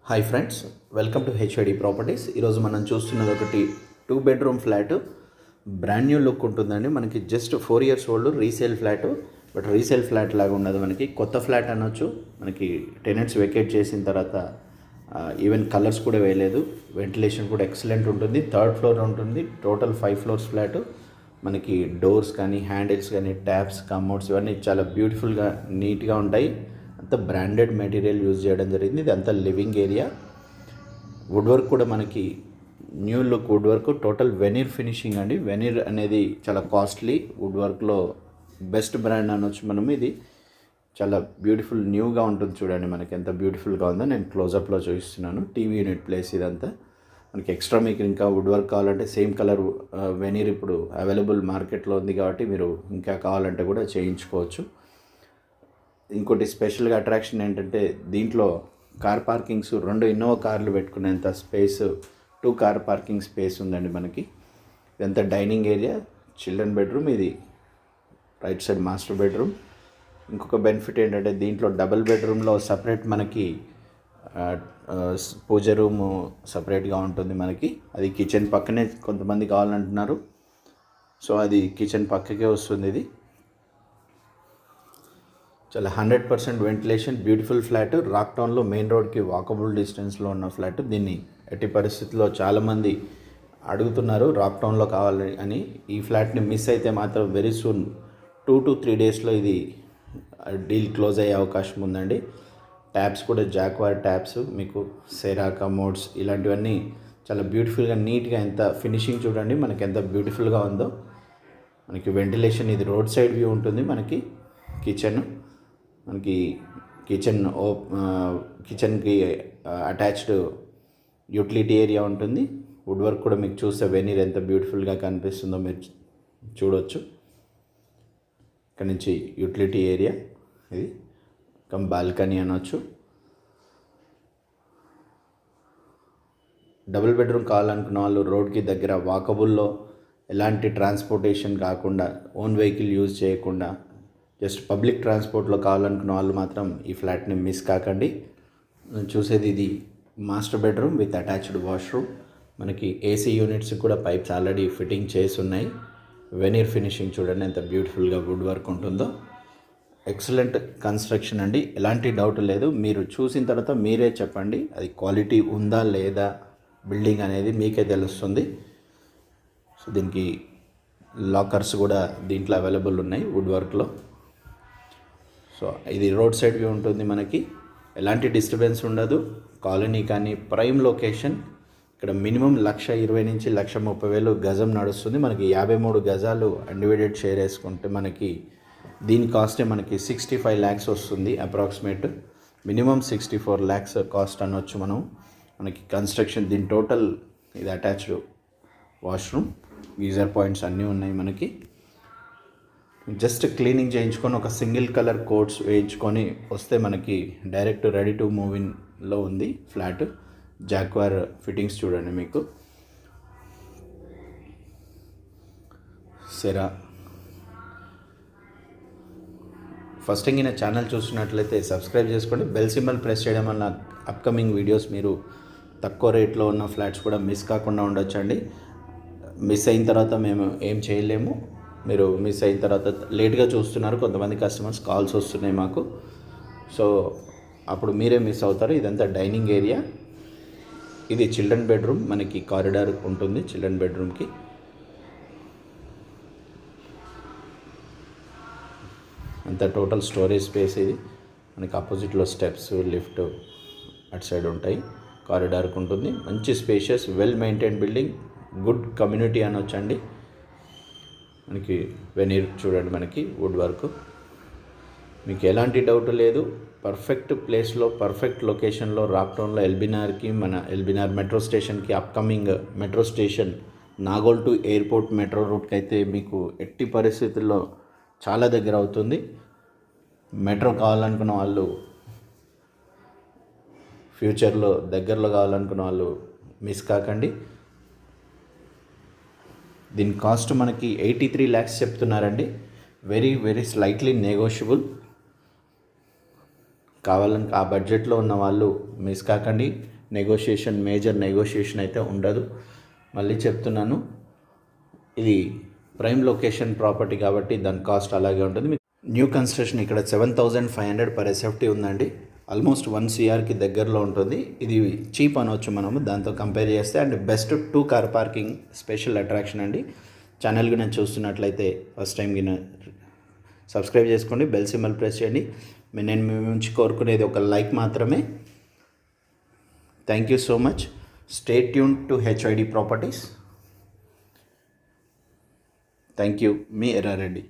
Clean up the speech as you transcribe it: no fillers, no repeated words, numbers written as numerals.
Hi friends, welcome to HID properties. ఈరోజు మనం చూస్తున్నది ఒకటి 2 bedroom flat. Brand new look ఉంటుందండి. మనకి just 4 years old resale flat. But resale flat లాగా ఉండదు, మనకి కొత్త ఫ్లాట్ అనొచ్చు. మనకి టెనెంట్స్ వెకేట్ చేసిన తర్వాత ఈవెన్ కలర్స్ కూడా వేయలేదు. వెంటిలేషన్ కూడా ఎక్సలెంట్ ఉంటుంది. 3rd floor ఉంటుంది. Total 5 floors flat. మనకి డోర్స్ కానీ, హ్యాండిల్స్ కానీ, ట్యాప్స్, కమోడ్స్ ఇవన్నీ చాలా బ్యూటిఫుల్గా నీట్గా ఉంటాయి. అంత బ్రాండెడ్ మెటీరియల్ యూజ్ చేయడం జరిగింది. ఇది అంతా లివింగ్ ఏరియా. వుడ్ వర్క్ కూడా మనకి new look wood work. Total veneer finishing అండి. వెనీర్ అనేది చాలా కాస్ట్లీ. వుడ్ వర్క్లో బెస్ట్ బ్రాండ్ అనొచ్చు మనం. ఇది చాలా బ్యూటిఫుల్ న్యూగా ఉంటుంది. చూడండి మనకి ఎంత బ్యూటిఫుల్గా ఉందో. నేను క్లోజప్లో చూపిస్తున్నాను. టీవీ యూనిట్ ప్లేస్ ఇదంతా. మనకి ఎక్స్ట్రా మీకు ఇంకా వుడ్ వర్క్ కావాలంటే సేమ్ కలర్ వెనీర్ ఇప్పుడు అవైలబుల్ మార్కెట్లో ఉంది కాబట్టి మీరు ఇంకా కావాలంటే కూడా చేయించుకోవచ్చు. ఇంకోటి స్పెషల్గా అట్రాక్షన్ ఏంటంటే దీంట్లో కార్ పార్కింగ్స్ 2 ఇన్నోవా కార్లు పెట్టుకునేంత స్పేస్, 2 కార్ పార్కింగ్ స్పేస్ ఉందండి మనకి. ఇదంతా డైనింగ్ ఏరియా, చిల్డ్రన్ బెడ్రూమ్. ఇది రైట్ సైడ్ మాస్టర్ బెడ్రూమ్. ఇంకొక బెనిఫిట్ ఏంటంటే దీంట్లో డబుల్ బెడ్రూమ్లో సపరేట్ మనకి పూజ రూము సపరేట్గా ఉంటుంది మనకి. అది కిచెన్ పక్కనే కొంతమంది కావాలంటున్నారు. సో అది కిచెన్ పక్కకే వస్తుంది. ఇది చాలా 100% వెంటిలేషన్, బ్యూటిఫుల్ ఫ్లాట్. రాక్ టౌన్లో మెయిన్ రోడ్కి వాకబుల్ డిస్టెన్స్లో ఉన్న ఫ్లాట్. దీన్ని ఎట్టి పరిస్థితుల్లో చాలామంది అడుగుతున్నారు రాక్ టౌన్లో కావాలి అని. ఈ ఫ్లాట్ని మిస్ అయితే మాత్రం వెరీ సూన్ 2 to 3 daysలో ఇది డీల్ క్లోజ్ అయ్యే అవకాశం ఉందండి. ట్యాప్స్ కూడా జాక్వార్ ట్యాప్స్, మీకు సెరా కమోడ్స్ ఇలాంటివన్నీ చాలా బ్యూటిఫుల్గా నీట్గా, ఎంత ఫినిషింగ్ చూడండి మనకి ఎంత బ్యూటిఫుల్గా ఉందో. మనకి వెంటిలేషన్, ఇది రోడ్ సైడ్ వ్యూ ఉంటుంది. మనకి మనకి కిచెన్కి అటాచ్డ్ యూటిలిటీ ఏరియా ఉంటుంది. వుడ్ వర్క్ కూడా మీకు చూస్తే వెనీర్ ఎంత బ్యూటిఫుల్గా కనిపిస్తుందో మీరు చూడవచ్చు. ఇక్కడ నుంచి యూటిలిటీ ఏరియా ఇది కమ్ బాల్కనీ అనొచ్చు. డబుల్ బెడ్రూమ్ కావాలనుకున్న వాళ్ళు రోడ్కి దగ్గర వాకబుల్లో, ఎలాంటి ట్రాన్స్పోర్టేషన్ కాకుండా, ఓన్ వెహికల్ యూజ్ చేయకుండా జస్ట్ పబ్లిక్ ట్రాన్స్పోర్ట్లో కావాలనుకున్న వాళ్ళు మాత్రం ఈ ఫ్లాట్ని మిస్ కాకండి. చూసేది ఇది master bedroom with attached washroom. మనకి ఏసీ యూనిట్స్ కూడా పైప్స్ ఆల్రెడీ ఫిట్టింగ్ చేసి ఉన్నాయి. వెనీర్ ఫినిషింగ్ చూడండి ఎంత బ్యూటిఫుల్గా వుడ్ వర్క్ ఉంటుందో. ఎక్సలెంట్ కన్స్ట్రక్షన్ అండి, ఎలాంటి డౌట్ లేదు. మీరు చూసిన తర్వాత మీరే చెప్పండి అది క్వాలిటీ ఉందా లేదా బిల్డింగ్ అనేది మీకే తెలుస్తుంది. సో దీనికి లాకర్స్ కూడా దీంట్లో అవైలబుల్ ఉన్నాయి వుడ్ వర్క్లో. సో ఇది రోడ్ సైడ్ వ్యూ ఉంటుంది. మనకి ఎలాంటి డిస్టర్బెన్స్ ఉండదు. కాలనీ కానీ ప్రైమ్ లొకేషన్. ఇక్కడ మినిమం 1,20,000 నుంచి 1,30,000 గజం నడుస్తుంది. మనకి 53 గజాలు అన్డివైడెడ్ షేర్ వేసుకుంటే మనకి దీని కాస్టే మనకి 65 lakhs వస్తుంది అప్రాక్సిమేట్. మినిమం 64 lakhs కాస్ట్ అనొచ్చు మనం. మనకి కన్స్ట్రక్షన్ దీని టోటల్ ఇది అటాచ్డ్ వాష్రూమ్, గీజర్ పాయింట్స్ అన్నీ ఉన్నాయి మనకి. జస్ట్ క్లీనింగ్ చేయించుకొని ఒక సింగిల్ కలర్ కోట్స్ వేయించుకొని వస్తే మనకి డైరెక్ట్ రెడీ టు మూవ్ ఇన్లో ఉంది ఫ్లాట్. జాక్వార్ ఫిట్టింగ్స్ చూడండి మీకు. సెరా. ఫస్ట్ టైం నా ఛానల్ చూస్తున్నట్లయితే సబ్స్క్రైబ్ చేసుకోండి. బెల్ సింబల్ ప్రెస్ చేయడం వల్ల అప్కమింగ్ వీడియోస్ మీరు తక్కువ రేట్లో ఉన్న ఫ్లాట్స్ కూడా మిస్ కాకుండా ఉండొచ్చండి. మిస్ అయిన తర్వాత మేము ఏం చేయలేము. మీరు మిస్ అయిన తర్వాత లేట్గా చూస్తున్నారు కొంతమంది కస్టమర్స్, కాల్స్ వస్తున్నాయి మాకు. సో అప్పుడు మీరే మిస్ అవుతారు. ఇదంతా డైనింగ్ ఏరియా. ఇది చిల్డ్రన్ బెడ్రూమ్. మనకి కారిడార్ ఉంటుంది చిల్డ్రన్ బెడ్రూమ్కి. అంతా టోటల్ స్టోరేజ్ స్పేస్. ఇది మనకి ఆపోజిట్లో స్టెప్స్, లిఫ్ట్ అటు సైడ్ ఉంటాయి. కారిడార్కి ఉంటుంది. మంచి spacious, well maintain building, good community అనొచ్చండి. మనకి వెనీర్ చూడండి, మనకి వుడ్ వర్క్. మీకు ఎలాంటి డౌట్ లేదు. పర్ఫెక్ట్ ప్లేస్లో, పర్ఫెక్ట్ లొకేషన్లో, రాక్ టౌన్లో ఎల్బీనార్కి, మన ఎల్బీనార్ మెట్రో స్టేషన్కి, upcoming metro station Nagole to airport metro రూట్కి అయితే మీకు ఎట్టి పరిస్థితుల్లో చాలా దగ్గర అవుతుంది. మెట్రో కావాలనుకున్న వాళ్ళు, ఫ్యూచర్లో దగ్గరలో కావాలనుకున్న వాళ్ళు మిస్ కాకండి. దీని కాస్ట్ మనకి 83 lakhs చెప్తున్నారండి. Very slightly negotiable. కావాలని ఆ బడ్జెట్లో ఉన్న వాళ్ళు మిస్ కాకండి. మేజర్ నెగోషియేషన్ అయితే ఉండదు. మళ్ళీ చెప్తున్నాను, ఇది ప్రైమ్ లొకేషన్ ప్రాపర్టీ కాబట్టి దాని కాస్ట్ అలాగే ఉంటుంది. న్యూ కన్స్ట్రక్షన్ ఇక్కడ 7,500 పర్ ఎస్ఎఫ్టీ ఉందండి. ఆల్మోస్ట్ 1 CRకి దగ్గరలో ఉంటుంది. ఇది చీప్ అనవచ్చు మనము దాంతో కంపేర్ చేస్తే. And best 2 car parking special attraction అండి. ఛానల్ గిన చూస్తున్నట్లయితే ఫస్ట్ టైం గిన సబ్స్క్రైబ్ చేసుకోండి, బెల్ సింబల్ ప్రెస్ చేయండి. నేను మీ నుంచి కోరుకునేది ఒక లైక్ మాత్రమే. Thank you so much. Stay tune to HID properties. Thank you. మీ ఎర్రారెడ్డి.